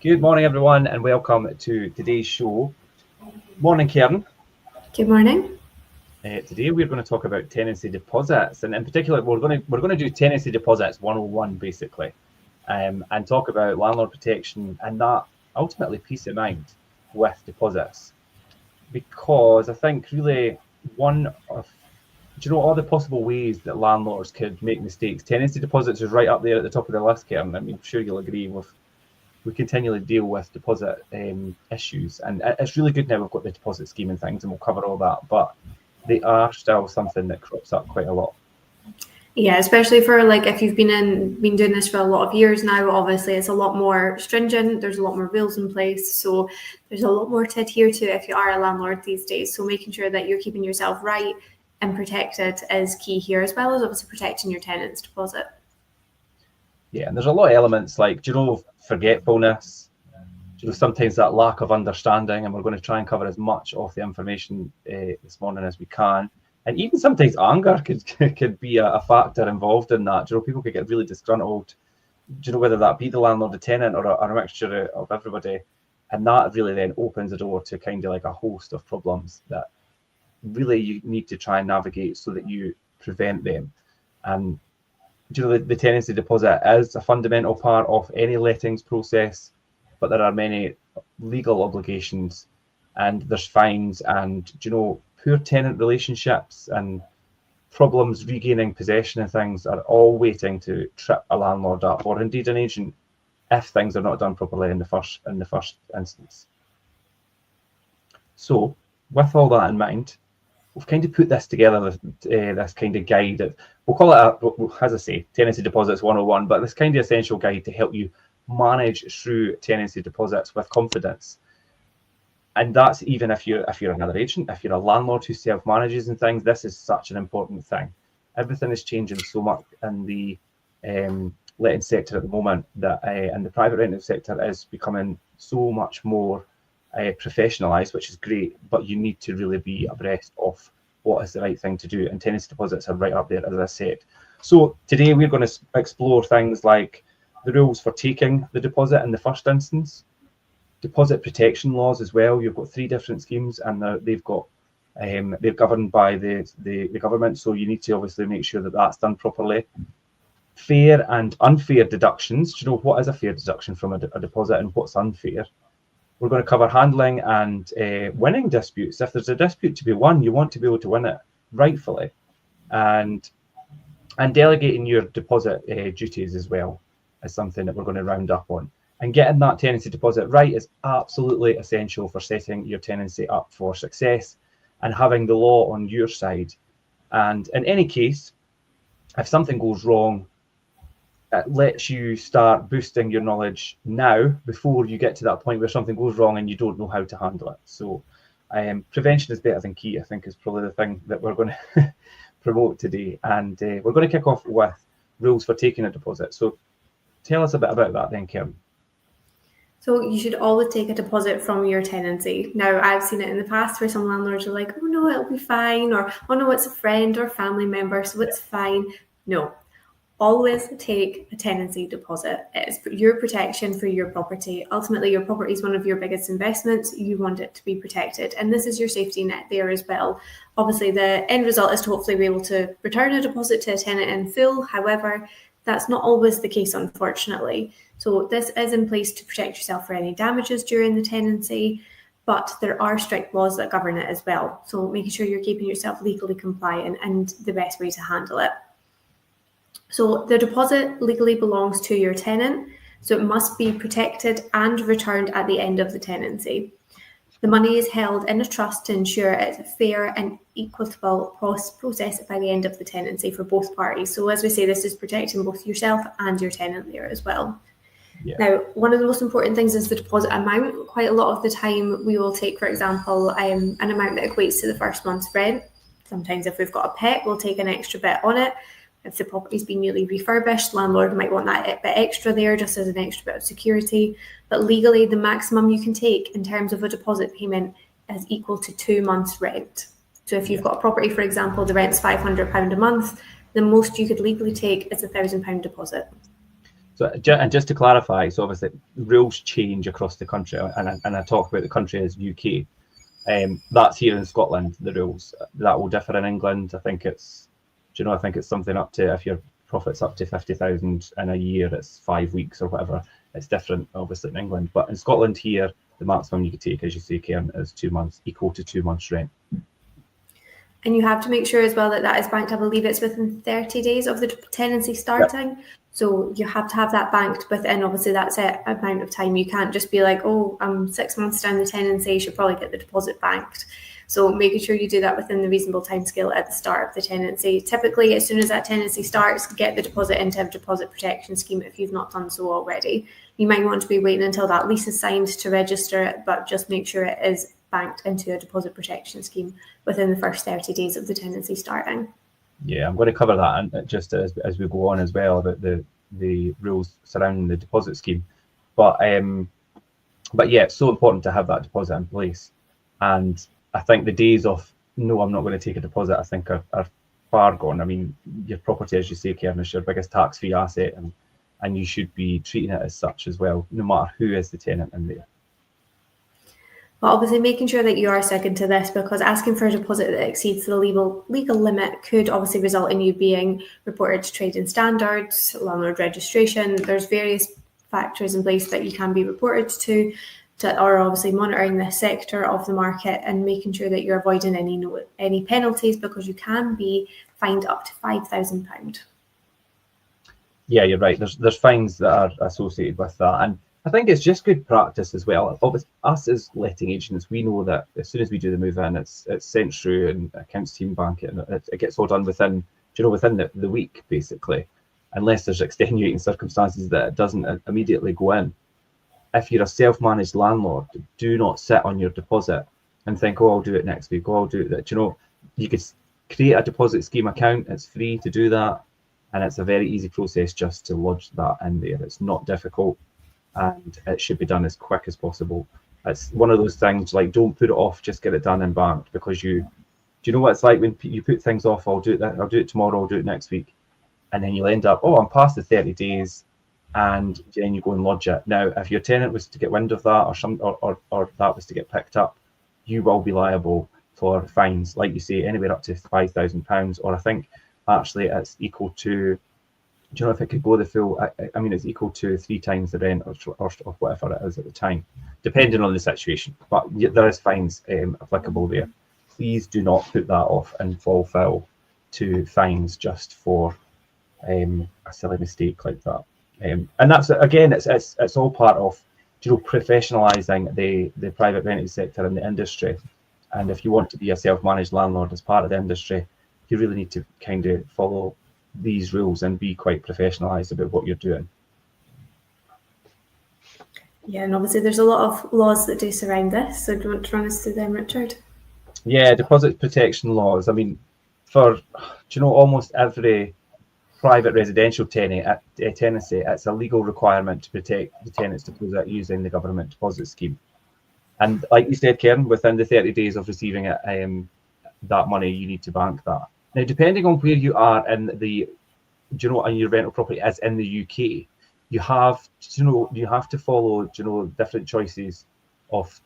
Good morning, everyone, and welcome to today's show. Morning, Kerin. Good morning. Today we're going to talk about tenancy deposits, and in particular, we're going to do tenancy deposits 101 basically, and talk about landlord protection and that ultimately peace of mind with deposits, because I think really one of all the possible ways that landlords could make mistakes. Tenancy deposits is right up there at the top of the list, Kerin. I mean, I'm sure you'll agree with. We continually deal with deposit issues, and it's really good now we've got the deposit scheme and things, and we'll cover all that, but they are still something that crops up quite a lot. Yeah, especially for if you've been doing this for a lot of years now, obviously it's a lot more stringent, there's a lot more rules in place, so there's a lot more to adhere to if you are a landlord these days. So making sure that you're keeping yourself right and protected is key here, as well as obviously protecting your tenant's deposit. Yeah, and there's a lot of elements like, forgetfulness, sometimes that lack of understanding, and we're going to try and cover as much of the information this morning as we can. And even sometimes anger could be a factor involved in that. People could get really disgruntled, whether that be the landlord, the tenant, or a mixture of everybody. And that really then opens the door to kind of like a host of problems that really you need to try and navigate so that you prevent them. And the tenancy deposit is a fundamental part of any lettings process, but there are many legal obligations, and there's fines, and poor tenant relationships and problems regaining possession of things are all waiting to trip a landlord up, or indeed an agent, if things are not done properly in the first instance. So with all that in mind, we've kind of put this together, this kind of guide. We'll call it, as I say, Tenancy Deposits 101, but this kind of essential guide to help you manage through tenancy deposits with confidence. And that's even if you're another agent, if you're a landlord who self-manages and things, this is such an important thing. Everything is changing so much in the letting sector at the moment, that and the private rental sector is becoming so much more professionalised, which is great, but you need to really be abreast of what is the right thing to do, and tenancy deposits are right up there, as I said. So today we're going to explore things like the rules for taking the deposit in the first instance, deposit protection laws as well. You've got 3 different schemes, and they're governed by the government, so you need to obviously make sure that that's done properly. Fair and unfair deductions. What is a fair deduction from a deposit and what's unfair? We're going to cover handling and winning disputes. If there's a dispute to be won, you want to be able to win it rightfully, and delegating your deposit duties as well is something that we're going to round up on. And getting that tenancy deposit right is absolutely essential for setting your tenancy up for success and having the law on your side. And in any case, if something goes wrong, it lets you start boosting your knowledge now before you get to that point where something goes wrong and you don't know how to handle it. So prevention is better than key, I think, is probably the thing that we're going to promote today. And we're going to kick off with rules for taking a deposit. So tell us a bit about that then, Kerin. So you should always take a deposit from your tenancy. Now, I've seen it in the past where some landlords are like, oh no, it'll be fine, or oh no, it's a friend or family member, so it's fine. No. Always take a tenancy deposit. It's your protection for your property. Ultimately, your property is one of your biggest investments. You want it to be protected. And this is your safety net there as well. Obviously, the end result is to hopefully be able to return a deposit to a tenant in full. However, that's not always the case, unfortunately. So this is in place to protect yourself for any damages during the tenancy, but there are strict laws that govern it as well. So making sure you're keeping yourself legally compliant and the best way to handle it. So the deposit legally belongs to your tenant, so it must be protected and returned at the end of the tenancy. The money is held in a trust to ensure it's a fair and equitable process by the end of the tenancy for both parties. So as we say, this is protecting both yourself and your tenant there as well. Yeah. Now, one of the most important things is the deposit amount. Quite a lot of the time we will take, for example, an amount that equates to the first month's rent. Sometimes if we've got a pet, we'll take an extra bit on it. If the property's been newly refurbished, landlord might want that bit extra there just as an extra bit of security. But legally, the maximum you can take in terms of a deposit payment is equal to 2 months' rent. So if you've got a property, for example, the rent's £500 a month, the most you could legally take is £1,000 deposit. So, and just to clarify, so obviously rules change across the country, and I talk about the country as UK. That's here in Scotland, the rules. That will differ in England. I think it's something up to, if your profit's up to 50,000 in a year, it's 5 weeks or whatever. It's different, obviously, in England. But in Scotland here, the maximum you could take, as you say, Kerin, is 2 months, equal to 2 months' rent. And you have to make sure as well that that is banked. I believe it's within 30 days of the tenancy starting. Yep. So you have to have that banked within, obviously, that set amount of time. You can't just be like, oh, I'm 6 months down the tenancy, you should probably get the deposit banked. So making sure you do that within the reasonable timescale at the start of the tenancy. Typically, as soon as that tenancy starts, get the deposit into a deposit protection scheme if you've not done so already. You might want to be waiting until that lease is signed to register it, but just make sure it is banked into a deposit protection scheme within the first 30 days of the tenancy starting. Yeah, I'm going to cover that and just as we go on as well, about the rules surrounding the deposit scheme. But yeah, it's so important to have that deposit in place. And I think the days of, no, I'm not going to take a deposit, I think are far gone. I mean, your property, as you say, Kerin, is your biggest tax-free asset, and you should be treating it as such as well, no matter who is the tenant in there. But obviously making sure that you are sticking to this, because asking for a deposit that exceeds the legal limit could obviously result in you being reported to trading standards, landlord registration. There's various factors in place that you can be reported to that are obviously monitoring this sector of the market and making sure that you're avoiding any penalties, because you can be fined up to £5,000. Yeah, you're right. There's fines that are associated with that, and I think it's just good practice as well. Obviously, us as letting agents, we know that as soon as we do the move in, it's sent through and accounts team bank it, and it gets all done within the week, basically, unless there's extenuating circumstances that it doesn't immediately go in. If you're a self-managed landlord, do not sit on your deposit and think, oh, I'll do it next week, oh, I'll do it. You could create a deposit scheme account. It's free to do that, and it's a very easy process just to lodge that in there. It's not difficult, and it should be done as quick as possible. It's one of those things, like, don't put it off, just get it done and banked, because do you know what it's like when you put things off? I'll do it tomorrow, I'll do it next week, and then you'll end up, oh, I'm past the 30 days, and then you go and lodge it. Now, if your tenant was to get wind of that, or that was to get picked up, you will be liable for fines, like you say, anywhere up to £5,000, or I think actually it's equal to, do you know if it could go the full, I mean, it's equal to 3 times the rent or whatever it is at the time, depending on the situation. But there is fines applicable there. Please do not put that off and fall foul to fines just for a silly mistake like that. And that's, again, it's all part of, professionalising the private rented sector and the industry. And if you want to be a self-managed landlord as part of the industry, you really need to kind of follow these rules and be quite professionalised about what you're doing. Yeah, and obviously there's a lot of laws that do surround this. So do you want to run us through them, Richard? Yeah, deposit protection laws. I mean, for almost every private residential tenancy, it's a legal requirement to protect the tenant's deposit using the government deposit scheme. And like you said, Kerin, within the 30 days of receiving it, that money, you need to bank that. Now, depending on where you are in and your rental property is in the UK, you have to follow, different choices of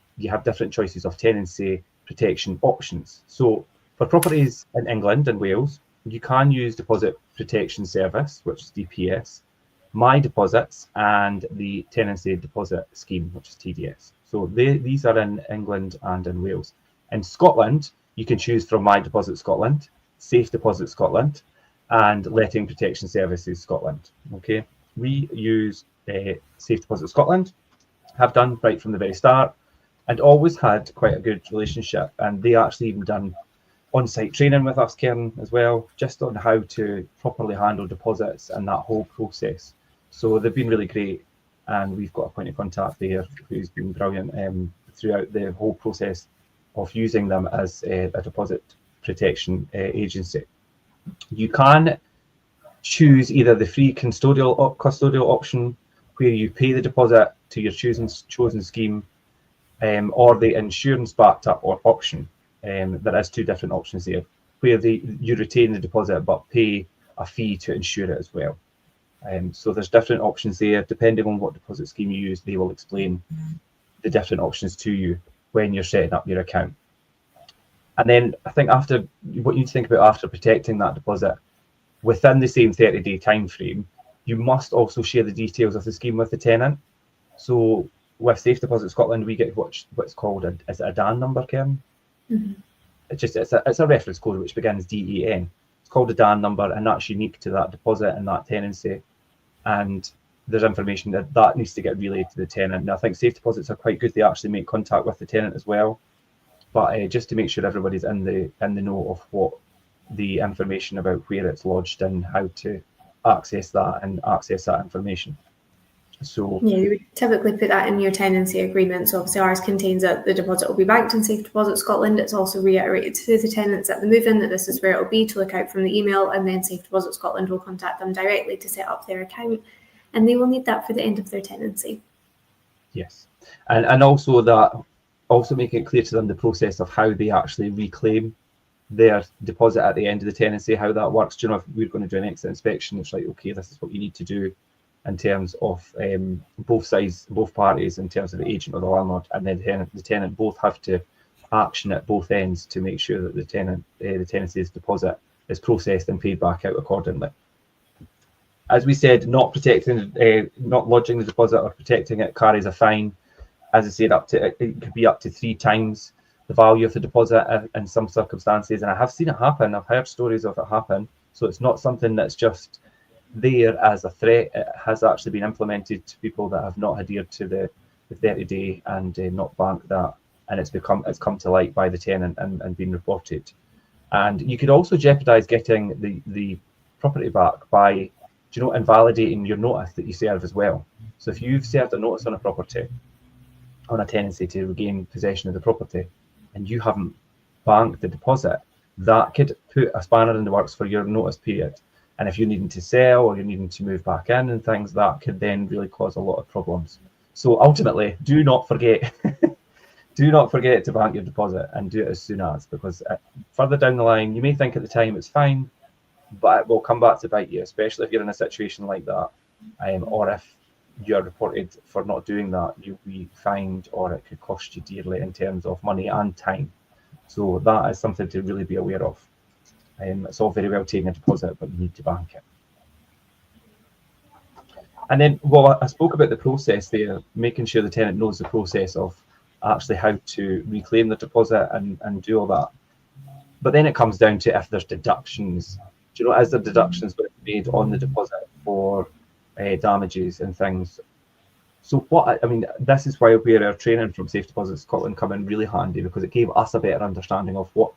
tenancy protection options. So for properties in England and Wales, you can use Deposit Protection Service, which is DPS, My Deposits, and the Tenancy Deposit Scheme, which is TDS. So these are in England and in Wales. In Scotland, you can choose from My Deposit Scotland, Safe Deposit Scotland, and Letting Protection Services Scotland. Okay, we use Safe Deposit Scotland, have done right from the very start, and always had quite a good relationship. And they actually even done on-site training with us, Kerin, as well, just on how to properly handle deposits and that whole process. So they've been really great, and we've got a point of contact there who's been brilliant throughout the whole process of using them as a deposit protection agency. You can choose either the free custodial option, where you pay the deposit to your chosen scheme, or the insurance backed up option. There is 2 different options there, where you retain the deposit but pay a fee to insure it as well. So there's different options there. Depending on what deposit scheme you use, they will explain the different options to you when you're setting up your account. And then I think after, what you need to think about after protecting that deposit, within the same 30-day time frame, you must also share the details of the scheme with the tenant. So with Safe Deposit Scotland, we get what's called is it a DAN number, Kerin? Mm-hmm. It's a reference code which begins DEN. It's called a DAN number, and that's unique to that deposit and that tenancy. And there's information that needs to get relayed to the tenant. And I think Safe Deposits are quite good. They actually make contact with the tenant as well. But just to make sure everybody's in the know of what the information about where it's lodged and how to access that information. So yeah, you would typically put that in your tenancy agreement. So obviously ours contains that the deposit will be banked in Safe Deposit Scotland. It's also reiterated to the tenants at the move-in that this is where it will be, to look out from the email, and then Safe Deposit Scotland will contact them directly to set up their account, and they will need that for the end of their tenancy. Yes, and also making it clear to them the process of how they actually reclaim their deposit at the end of the tenancy, how that works. Do you know, if we're going to do an exit inspection, it's like, okay, this is what you need to do in terms of both sides, both parties, in terms of the agent or the landlord, and then the tenant both have to action at both ends to make sure that the tenancy's deposit is processed and paid back out accordingly. As we said, not lodging the deposit or protecting it carries a fine. As I said, it could be up to 3 times the value of the deposit in some circumstances, and I have seen it happen. I've heard stories of it happen. So it's not something that's just there as a threat. It has actually been implemented to people that have not adhered to the 30-day and not banked that, and it's come to light by the tenant and been reported. And you could also jeopardise getting the property back by, invalidating your notice that you serve as well. So if you've served a notice on a property, on a tenancy to regain possession of the property, and you haven't banked the deposit, that could put a spanner in the works for your notice period. And if you're needing to sell or you're needing to move back in and things, that could then really cause a lot of problems. So ultimately, do not forget to bank your deposit, and do it as soon as, because further down the line, you may think at the time it's fine, but it will come back to bite you, especially if you're in a situation like that, or if you're reported for not doing that, you'll be fined, or it could cost you dearly in terms of money and time. So that is something to really be aware of. It's all very well taking a deposit, but you need to bank it. And then, I spoke about the process there, making sure the tenant knows the process of actually how to reclaim the deposit and do all that. But then it comes down to if there's deductions. Do you know, is there deductions made on the deposit for damages and things? So this is where our training from Safe Deposit Scotland come in really handy, because it gave us a better understanding of what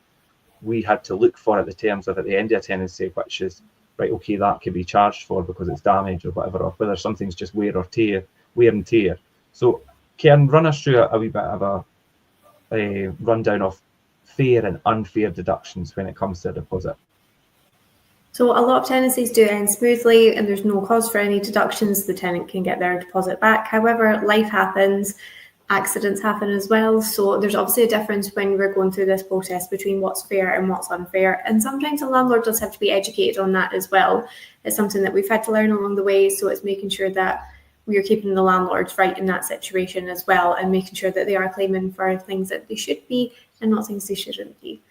we had to look for at the terms of at the end of a tenancy, which is, right, okay, that can be charged for because it's damage or whatever, or whether something's just wear and tear. So Kerin, run us through a wee bit of a rundown of fair and unfair deductions when it comes to a deposit. So a lot of tenancies do end smoothly and there's no cause for any deductions. The tenant can get their deposit back. However, life happens, accidents happen as well. So there's obviously a difference when we're going through this process between what's fair and what's unfair. And sometimes a landlord does have to be educated on that as well. It's something that we've had to learn along the way. So it's making sure that we are keeping the landlords right in that situation as well, and making sure that they are claiming for things that they should be and not things they shouldn't be.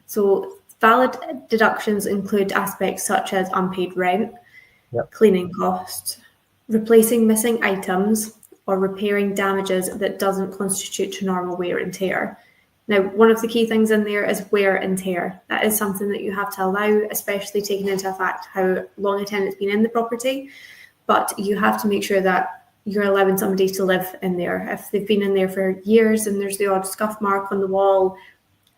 So valid deductions include aspects such as unpaid rent, cleaning costs, replacing missing items, or repairing damages that doesn't constitute to normal wear and tear. Now, one of the key things in there is wear and tear. That is something that you have to allow, especially taking into effect how long a tenant's been in the property. But you have to make sure that you're allowing somebody to live in there. If they've been in there for years and there's the odd scuff mark on the wall,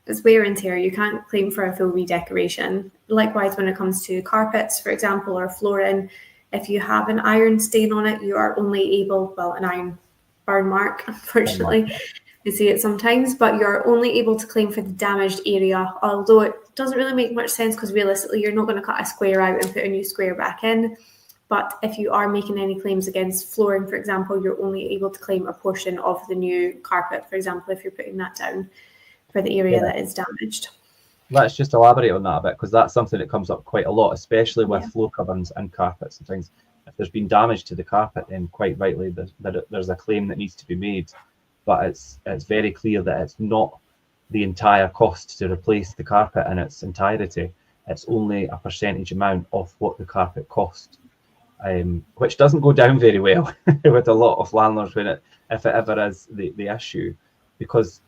it's wear and tear. You can't claim for a full redecoration. Likewise, when it comes to carpets, for example, or flooring, if you have an iron stain on it, you are only able, an iron burn mark, unfortunately. You see it sometimes, but you're only able to claim for the damaged area, although it doesn't really make much sense because realistically, you're not going to cut a square out and put a new square back in. But if you are making any claims against flooring, for example, you're only able to claim a portion of the new carpet, for example, if you're putting that down for the area that is damaged. Let's just elaborate on that a bit, because that's something that comes up quite a lot, especially with floor coverings and carpets and things. If there's been damage to the carpet, then quite rightly there's a claim that needs to be made. But it's very clear that it's not the entire cost to replace the carpet in its entirety. It's only a percentage amount of what the carpet cost, which doesn't go down very well with a lot of landlords if it ever is the issue, because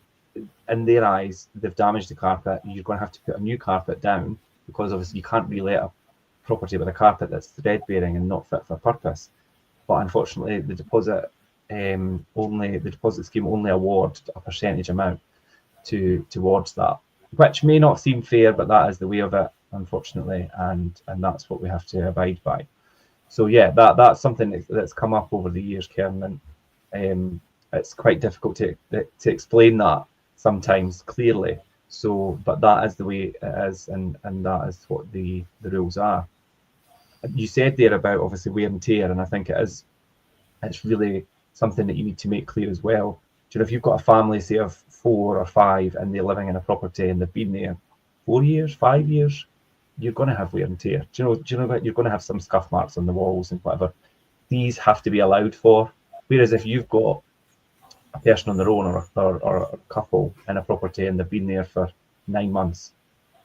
in their eyes they've damaged the carpet. You're going to have to put a new carpet down, because obviously you can't relet a property with a carpet that's thread-bearing and not fit for purpose. But unfortunately, the deposit scheme only awards a percentage amount towards that, which may not seem fair, but that is the way of it, unfortunately, and that's what we have to abide by. So yeah, that's something that's come up over the years, Kerin, and it's quite difficult to explain that sometimes clearly. So, but that is the way it is, and that is what the rules are. You said there about obviously wear and tear, and I think it's really something that you need to make clear as well. Do you know, if you've got a family, say of 4 or 5, and they're living in a property and they've been there 4 years, 5 years, you're going to have wear and tear. Do you know that you're going to have some scuff marks on the walls and whatever? These have to be allowed for. Whereas if you've got a person on their own or a couple in a property and they've been there for 9 months,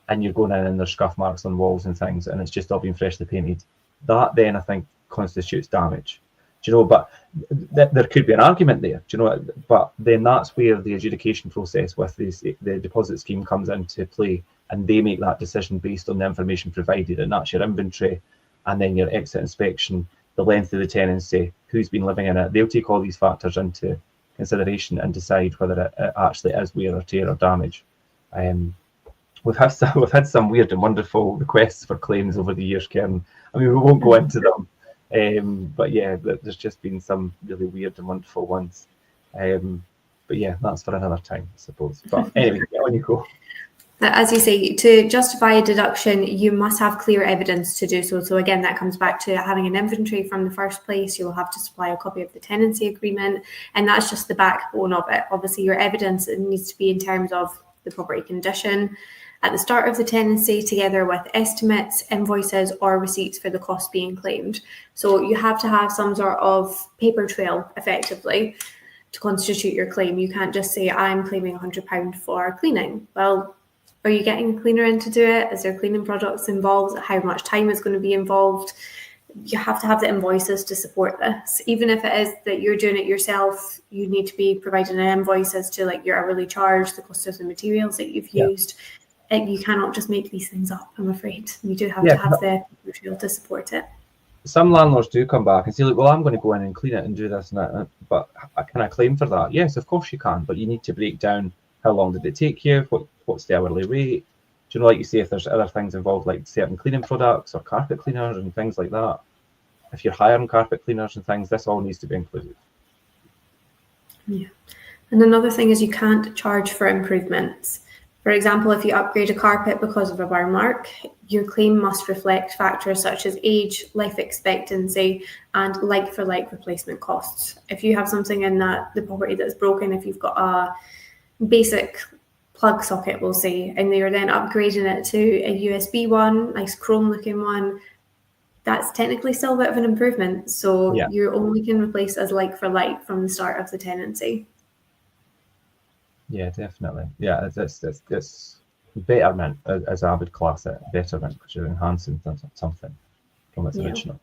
and you're going in and there's scuff marks on walls and things, and it's just all been freshly painted, that then I think constitutes damage. Do you know, but there could be an argument there, do you know, but then that's where the adjudication process with the deposit scheme comes into play, and they make that decision based on the information provided, and that's your inventory, and then your exit inspection, the length of the tenancy, who's been living in it. They'll take all these factors into consideration and decide whether it actually is wear or tear or damage. We've had some weird and wonderful requests for claims over the years, Kerin. I mean, we won't go into them. But yeah, there's just been some really weird and wonderful ones. But yeah, that's for another time, I suppose. But anyway, on you go. As you say, to justify a deduction, you must have clear evidence to do so. So again, that comes back to having an inventory from the first place. You'll have to supply a copy of the tenancy agreement, and that's just the backbone of it. Obviously, your evidence needs to be in terms of the property condition at the start of the tenancy, together with estimates, invoices, or receipts for the cost being claimed. So you have to have some sort of paper trail, effectively, to constitute your claim. You can't just say, I'm claiming £100 for cleaning. Well, are you getting a cleaner in to do it? Is there cleaning products involved? How much time is going to be involved? You have to have the invoices to support this. Even if it is that you're doing it yourself, you need to be providing an invoice as to like your hourly charge, the cost of the materials that you've used. And you cannot just make these things up, I'm afraid. You do have to have the material to support it. Some landlords do come back and say, look, well, I'm going to go in and clean it and do this and that, but can I claim for that? Yes, of course you can, but you need to break down how long did it take you, what's the hourly rate. Do you know, like you say, if there's other things involved, like certain cleaning products or carpet cleaners and things like that, if you're hiring carpet cleaners and things, this all needs to be included. Yeah. And another thing is you can't charge for improvements. For example, if you upgrade a carpet because of a burn mark, your claim must reflect factors such as age, life expectancy, and like-for-like replacement costs. If you have something in the property that's broken, if you've got a basic plug socket, we'll say, and you're then upgrading it to a USB one, nice chrome-looking one, that's technically still a bit of an improvement. So you only can replace as like-for-like from the start of the tenancy. Yeah, definitely. Yeah, it's betterment, as I would class it, betterment, because you're enhancing something from its original.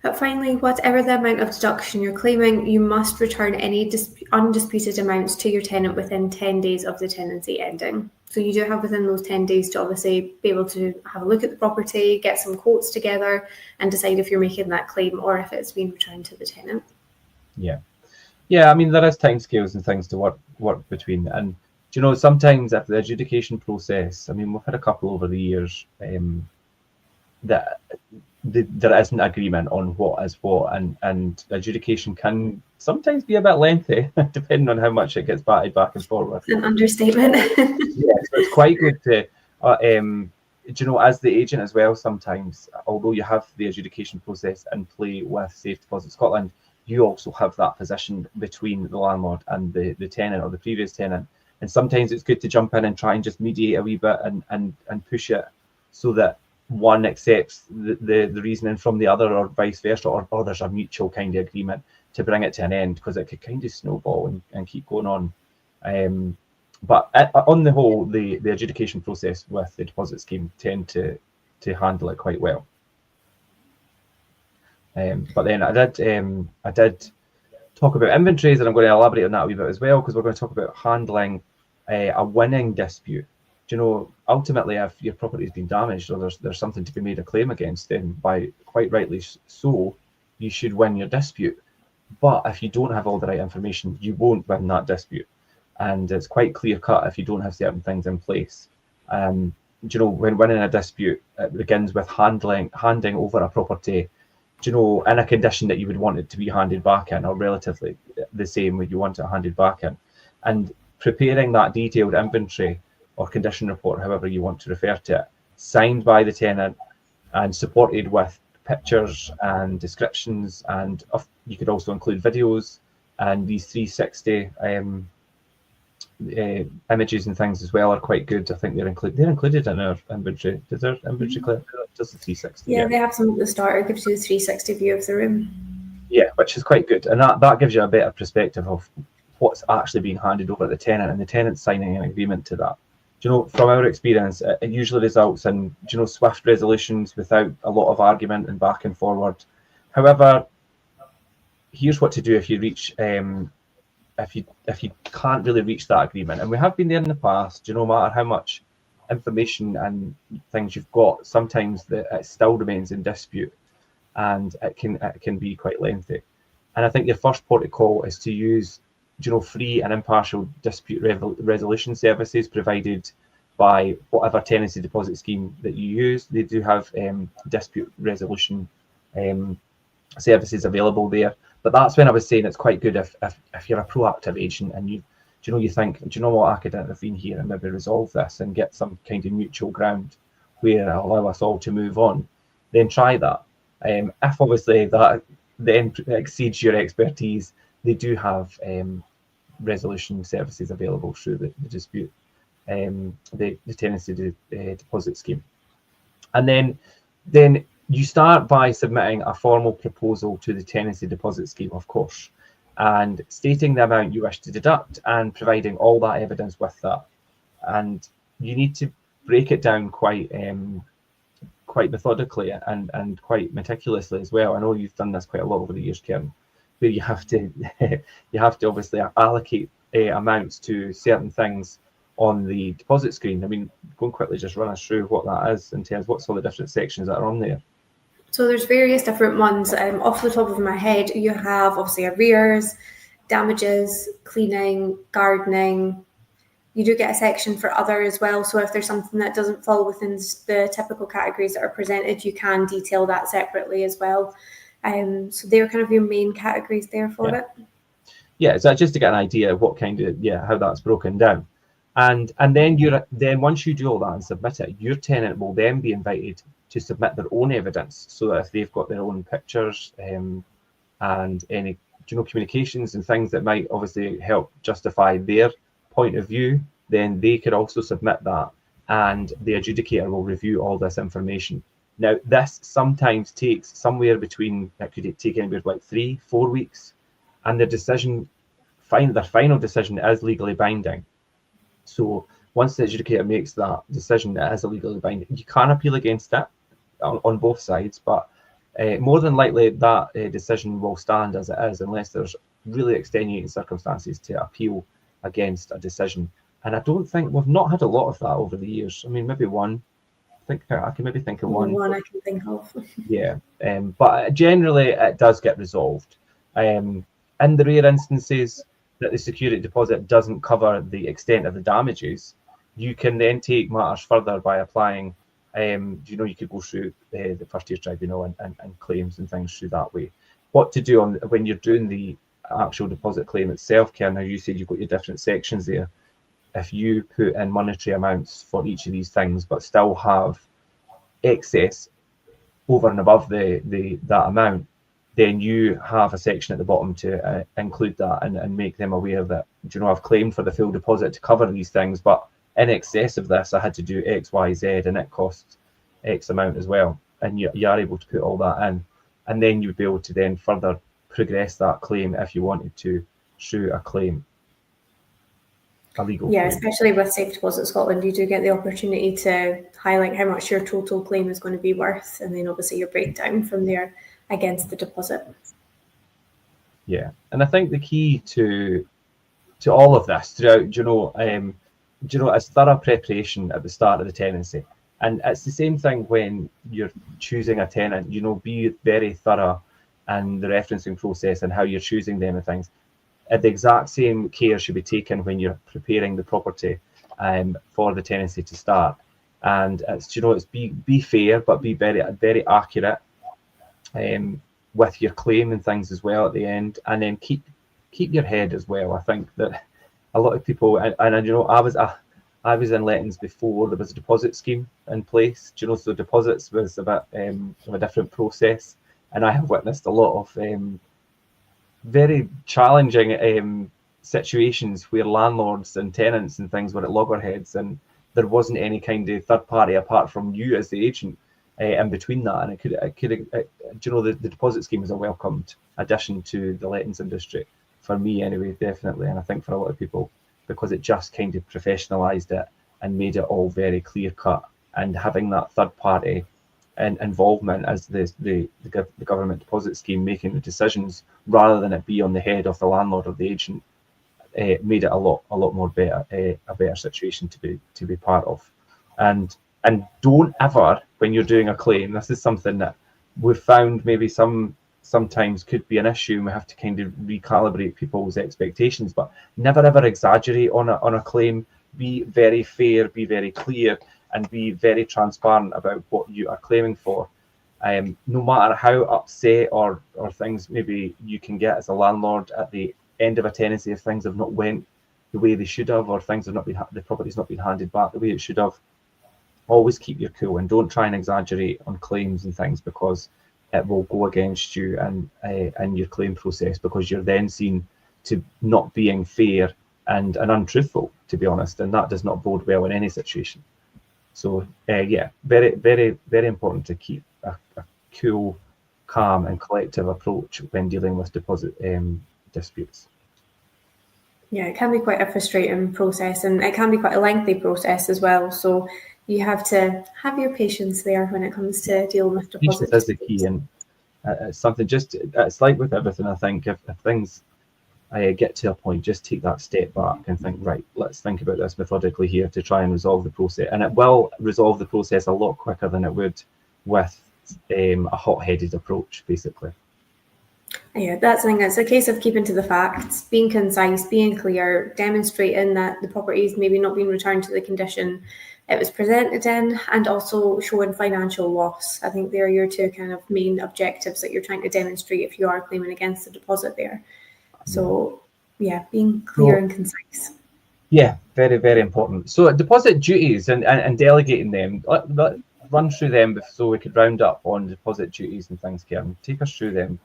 But finally, whatever the amount of deduction you're claiming, you must return any undisputed amounts to your tenant within 10 days of the tenancy ending. So you do have within those 10 days to obviously be able to have a look at the property, get some quotes together, and decide if you're making that claim or if it's been returned to the tenant. Yeah, I mean, there is timescales and things to work between. And, do you know, sometimes after the adjudication process, I mean, we've had a couple over the years that there isn't agreement on what is what, and adjudication can sometimes be a bit lengthy, depending on how much it gets batted back and forward. An understatement. Yeah, so it's quite good to, do you know, as the agent as well, sometimes, although you have the adjudication process in play with Safe Deposit Scotland, you also have that position between the landlord and the tenant or the previous tenant. And sometimes it's good to jump in and try and just mediate a wee bit and push it so that one accepts the reasoning from the other, or vice versa, or there's a mutual kind of agreement to bring it to an end, because it could kind of snowball and keep going on. But on the whole, the adjudication process with the deposit scheme tend to handle it quite well. But then I did talk about inventories, and I'm going to elaborate on that a wee bit as well, because we're going to talk about handling a winning dispute. Do you know, ultimately, if your property has been damaged, or there's something to be made a claim against, then by quite rightly so, you should win your dispute. But if you don't have all the right information, you won't win that dispute. And it's quite clear cut if you don't have certain things in place. Do you know, when winning a dispute, it begins with handing over a property, do you know, in a condition that you would want it to be handed back in, or relatively the same way you want it handed back in, and preparing that detailed inventory or condition report, however you want to refer to it, signed by the tenant and supported with pictures and descriptions, and you could also include videos and these 360 images and things as well are quite good. I think they're included in our inventory. Does our inventory clip does the 360? Yeah, they have some at the start. It gives you a 360 view of the room. Yeah, which is quite good, and that gives you a better perspective of what's actually being handed over to the tenant, and the tenant signing an agreement to that. Do you know, from our experience, it usually results in, do you know, swift resolutions without a lot of argument and back and forward. However, here's what to do if you reach if you can't really reach that agreement, and we have been there in the past. No matter how much information and things you've got, sometimes it still remains in dispute, and it can be quite lengthy. And I think your first port of call is to use, you know, free and impartial dispute resolution services provided by whatever tenancy deposit scheme that you use. They do have dispute resolution services available there. But that's when I was saying it's quite good if you're a proactive agent and you think, do you know what, I could intervene here and maybe resolve this and get some kind of mutual ground where it'll allow us all to move on, then try that. If obviously that then exceeds your expertise, they do have resolution services available through the dispute, the tenancy deposit scheme. And then you start by submitting a formal proposal to the tenancy deposit scheme, of course, and stating the amount you wish to deduct and providing all that evidence with that. And you need to break it down quite methodically and quite meticulously as well. I know you've done this quite a lot over the years, Kerin, where you have to obviously allocate amounts to certain things on the deposit screen. I mean, go and quickly just run us through what that is in terms of what's all the different sections that are on there. So there's various different ones. Off the top of my head, you have obviously arrears, damages, cleaning, gardening. You do get a section for other as well. So if there's something that doesn't fall within the typical categories that are presented, you can detail that separately as well. So they're kind of your main categories there for it. Yeah, so just to get an idea of what kind of how that's broken down. And then once you do all that and submit it, your tenant will then be invited to submit their own evidence. So that if they've got their own pictures and any communications and things that might obviously help justify their point of view, then they could also submit that, and the adjudicator will review all this information. Now, this sometimes takes somewhere between, it could take anywhere like 3-4 weeks, and their final decision is legally binding. So once the adjudicator makes that decision, it is legally binding. You can appeal against it on both sides, but more than likely that decision will stand as it is, unless there's really extenuating circumstances to appeal against a decision. And I don't think we've not had a lot of that over the years. I mean, maybe one. I can maybe think of one. One I can think of. Yeah, but generally it does get resolved. In the rare instances that the security deposit doesn't cover the extent of the damages, you can then take matters further by applying. You could go through the first tier tribunal and claims and things through that way. What to do when you're doing the actual deposit claim itself, Kerin? Now, you said you've got your different sections there. If you put in monetary amounts for each of these things, but still have excess over and above that amount, then you have a section at the bottom to include that and make them aware that, I've claimed for the full deposit to cover these things, but in excess of this, I had to do X, Y, Z, and it costs X amount as well, and you are able to put all that in, and then you'd be able to then further progress that claim if you wanted to through a claim, a legal Yeah, claim. especially with Safe Deposit Scotland, you do get the opportunity to highlight how much your total claim is going to be worth, and then obviously your breakdown from there against the deposit. Yeah, and I think the key to all of this throughout, is thorough preparation at the start of the tenancy. And it's the same thing when you're choosing a tenant, be very thorough in the referencing process and how you're choosing them and things. The exact same care should be taken when you're preparing the property for the tenancy to start. And it's be fair, but be very, very accurate with your claim and things as well at the end. And then keep your head as well. I think that a lot of people, and I was in lettings before there was a deposit scheme in place. So deposits was a bit of a different process, and I have witnessed a lot of very challenging situations where landlords and tenants and things were at loggerheads, and there wasn't any kind of third party apart from you as the agent in between that. And the deposit scheme is a welcomed addition to the lettings industry. For me anyway, definitely, and I think for a lot of people, because it just kind of professionalised it and made it all very clear cut. And having that third party and involvement as the government deposit scheme making the decisions, rather than it be on the head of the landlord or the agent, made it a lot more better, a better situation to be part of. And don't ever, when you're doing a claim, this is something that we've found maybe sometimes could be an issue, and we have to kind of recalibrate people's expectations, but never ever exaggerate on a claim. Be very fair, be very clear, and be very transparent about what you are claiming for. No matter how upset or things maybe you can get as a landlord at the end of a tenancy if things have not went the way they should have, or things have not been, the property's not been handed back the way it should have, always keep your cool and don't try and exaggerate on claims and things, because it will go against you and your claim process, because you're then seen to not being fair and untruthful, to be honest, and that does not bode well in any situation. So very, very, very important to keep a cool, calm and collective approach when dealing with deposit disputes. Yeah, it can be quite a frustrating process, and it can be quite a lengthy process as well. So you have to have your patience there when it comes to dealing with deposit disputes. Patience is the key, and it's something. It's like with everything. I think if things get to a point, just take that step back and think, right, let's think about this methodically here to try and resolve the process, and it will resolve the process a lot quicker than it would with a hot-headed approach, basically. Yeah, that's the thing. It's a case of keeping to the facts, being concise, being clear, demonstrating that the property is maybe not being returned to the condition it was presented in, and also showing financial loss. I think they're your two kind of main objectives that you're trying to demonstrate if you are claiming against the deposit there. So yeah, being clear and concise. Yeah, very, very important. So deposit duties and delegating them, run through them so we could round up on deposit duties and things, Kerin. Take us through them.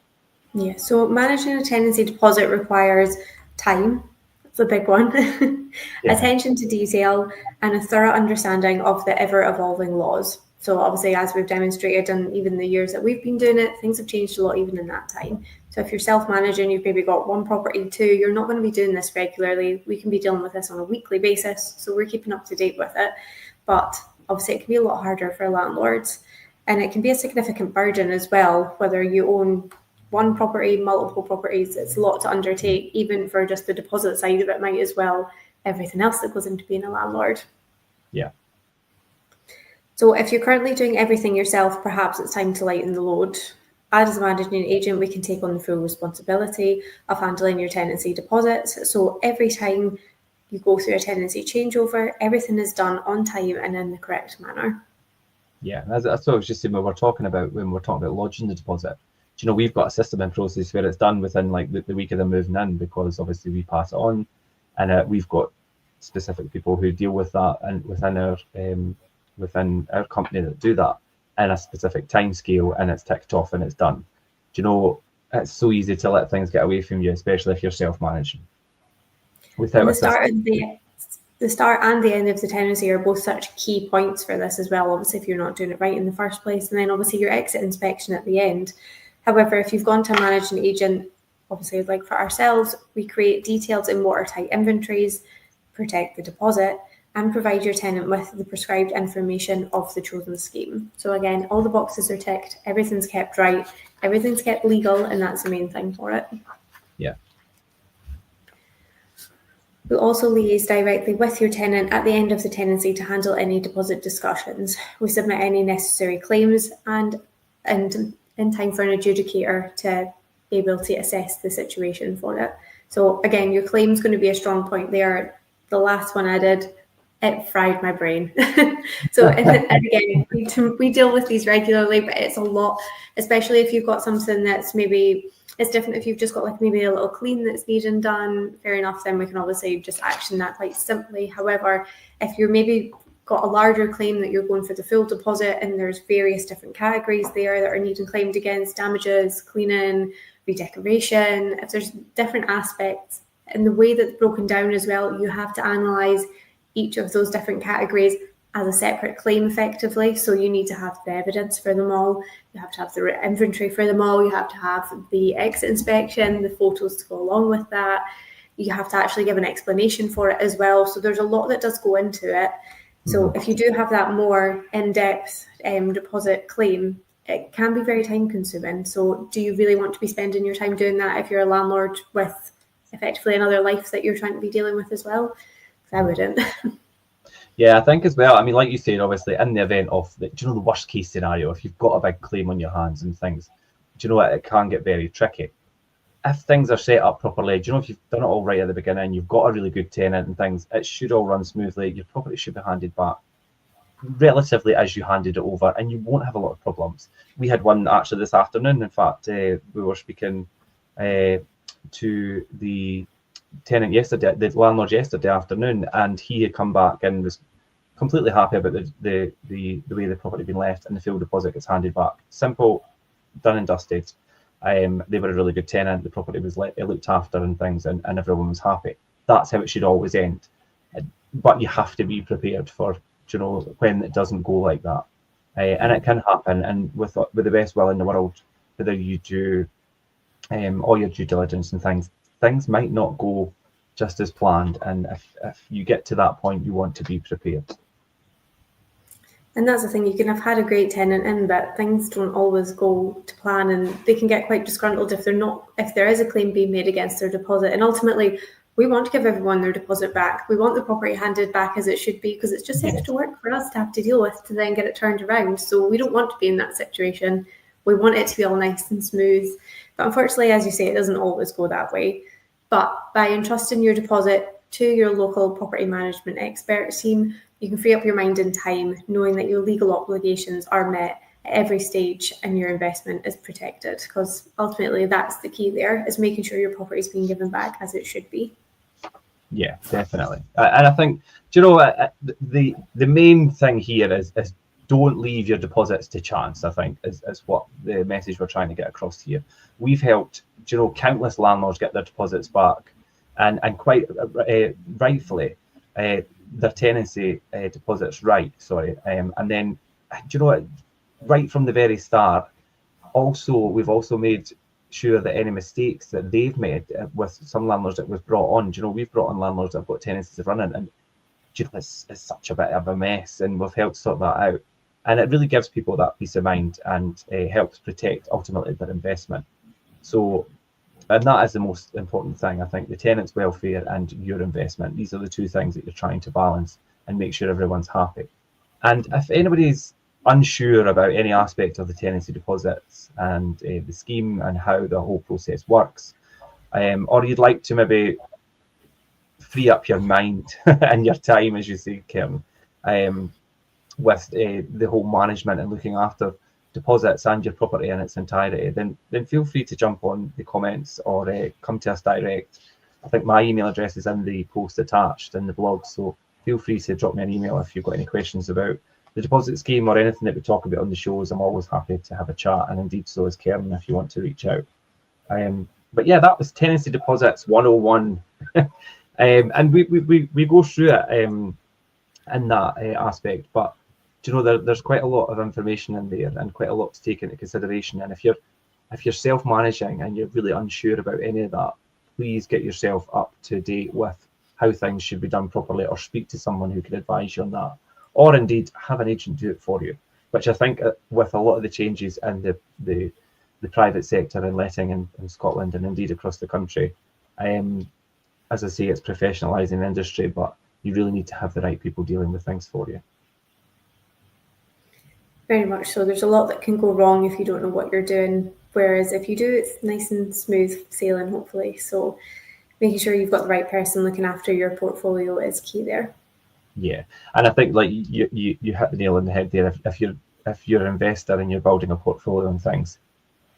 Yeah, so managing a tenancy deposit requires time. It's a big one. Attention to detail and a thorough understanding of the ever-evolving laws. So obviously, as we've demonstrated, and even the years that we've been doing it, things have changed a lot even in that time. So if you're self-managing, you've maybe got one property, two, you're not going to be doing this regularly. We can be dealing with this on a weekly basis, so we're keeping up to date with it. But obviously, it can be a lot harder for landlords, and it can be a significant burden as well, whether you own one property, multiple properties. It's a lot to undertake, even for just the deposit side of it, might as well everything else that goes into being a landlord. Yeah. So if you're currently doing everything yourself, perhaps it's time to lighten the load. As a managing agent, we can take on the full responsibility of handling your tenancy deposits. So every time you go through a tenancy changeover, everything is done on time and in the correct manner. Yeah, that's what I was just saying when we're talking about lodging the deposit. We've got a system in process where it's done within like the week of them moving in, because obviously we pass it on, and we've got specific people who deal with that and within our company that do that in a specific time scale, and it's ticked off and it's done. It's so easy to let things get away from you, especially if you're self-managing. Without the the start and the end of the tenancy are both such key points for this as well, obviously, if you're not doing it right in the first place, and then obviously your exit inspection at the end. However, if you've gone to a managing agent, obviously, like for ourselves, we create detailed and watertight inventories, protect the deposit, and provide your tenant with the prescribed information of the chosen scheme. So again, all the boxes are ticked, everything's kept right, everything's kept legal, and that's the main thing for it. Yeah. We'll also liaise directly with your tenant at the end of the tenancy to handle any deposit discussions. We submit any necessary claims and in time for an adjudicator to be able to assess the situation for it. So again, your claim's going to be a strong point there. The last one I did, it fried my brain. So and again, we deal with these regularly, but it's a lot, especially if you've got something that's maybe, it's different if you've just got like maybe a little clean that's needing done, fair enough, then we can obviously just action that quite simply. However, if you're maybe got a larger claim that you're going for the full deposit and there's various different categories there that are needing claimed against, damages, cleaning, redecoration, if there's different aspects, and the way that's broken down as well, you have to analyse each of those different categories as a separate claim effectively. So you need to have the evidence for them all, you have to have the inventory for them all, you have to have the exit inspection, the photos to go along with that, you have to actually give an explanation for it as well. So there's a lot that does go into it. So if you do have that more in-depth deposit claim, it can be very time consuming. So do you really want to be spending your time doing that if you're a landlord with effectively another life that you're trying to be dealing with as well? Because I wouldn't. Yeah, I think as well. I mean, like you said, obviously, in the event of the, do you know, the worst case scenario, if you've got a big claim on your hands and things, do you know what? It can get very tricky. If things are set up properly, do you know, if you've done it all right at the beginning, you've got a really good tenant and things, it should all run smoothly. Your property should be handed back relatively as you handed it over, and you won't have a lot of problems. We had one actually this afternoon. In fact, we were speaking to the tenant yesterday, the landlord yesterday afternoon, and he had come back and was completely happy about the way the property had been left, and the full deposit gets handed back. Simple, done and dusted. They were a really good tenant. The property was looked after and things, and everyone was happy. That's how it should always end. But you have to be prepared for, you know, when it doesn't go like that, and it can happen. And with the best will in the world, whether you do all your due diligence and things might not go just as planned. And if you get to that point, you want to be prepared. And that's the thing, you can have had a great tenant in, but things don't always go to plan, and they can get quite disgruntled if there is a claim being made against their deposit. And ultimately, we want to give everyone their deposit back. We want the property handed back as it should be, because it's just extra work for us to have to deal with to then get it turned around. So we don't want to be in that situation. We want it to be all nice and smooth. But unfortunately, as you say, it doesn't always go that way. But by entrusting your deposit to your local property management expert team, you can free up your mind and time knowing that your legal obligations are met at every stage and your investment is protected, because ultimately that's the key there, is making sure your property is being given back as it should be. Yeah, definitely. And I think, do you know, the main thing here is don't leave your deposits to chance, I think, is what the message we're trying to get across here. We've helped, do you know, countless landlords get their deposits back, and quite rightfully, their tenancy deposits right, and then, do you know what, right from the very start, we've also made sure that any mistakes that they've made with some landlords that we've brought on, do you know, we've brought on landlords that have got tenancies running, and do you know, it's such a bit of a mess, and we've helped sort that out. And it really gives people that peace of mind, and helps protect ultimately their investment. So, and that is the most important thing, I think, the tenant's welfare and your investment. These are the two things that you're trying to balance and make sure everyone's happy. And if anybody's unsure about any aspect of the tenancy deposits and the scheme and how the whole process works, or you'd like to maybe free up your mind and your time, as you say, Kerin, with the whole management and looking after deposits and your property in its entirety, then feel free to jump on the comments or come to us direct. I think my email address is in the post attached in the blog, so feel free to drop me an email if you've got any questions about the deposit scheme or anything that we talk about on the shows. I'm always happy to have a chat, and indeed so is Kerin if you want to reach out. But yeah, that was Tenancy Deposits 101. And we go through it in that aspect, but do you know there's quite a lot of information in there and quite a lot to take into consideration. And if you're self-managing and you're really unsure about any of that, please get yourself up to date with how things should be done properly, or speak to someone who can advise you on that, or indeed have an agent do it for you. Which I think with a lot of the changes in the private sector and letting in Scotland and indeed across the country, as I say, it's professionalising the industry, but you really need to have the right people dealing with things for you. Very much so. There's a lot that can go wrong if you don't know what you're doing. Whereas if you do, it's nice and smooth sailing, hopefully. So making sure you've got the right person looking after your portfolio is key there. Yeah, and I think like you hit the nail on the head there. If you're an investor and you're building a portfolio and things,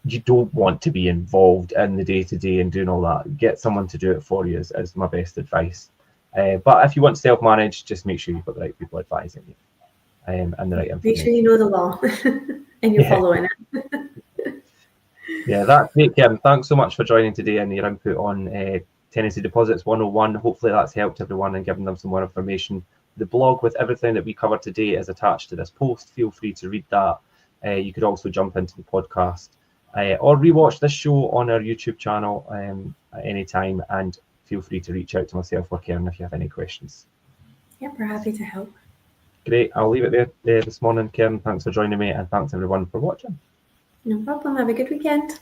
you don't want to be involved in the day-to-day and doing all that. Get someone to do it for you is my best advice. But if you want to self-manage, just make sure you've got the right people advising you and the right information. Make sure you know the law and you're following it. Yeah, that's great, Kerin. Thanks so much for joining today and your input on Tenancy Deposits 101. Hopefully that's helped everyone and given them some more information. The blog with everything that we covered today is attached to this post. Feel free to read that. You could also jump into the podcast or rewatch this show on our YouTube channel at any time, and feel free to reach out to myself or Kerin if you have any questions. Yeah, we're happy to help. Great. I'll leave it there this morning, Kerin. Thanks for joining me, and thanks everyone for watching. No problem. Have a good weekend.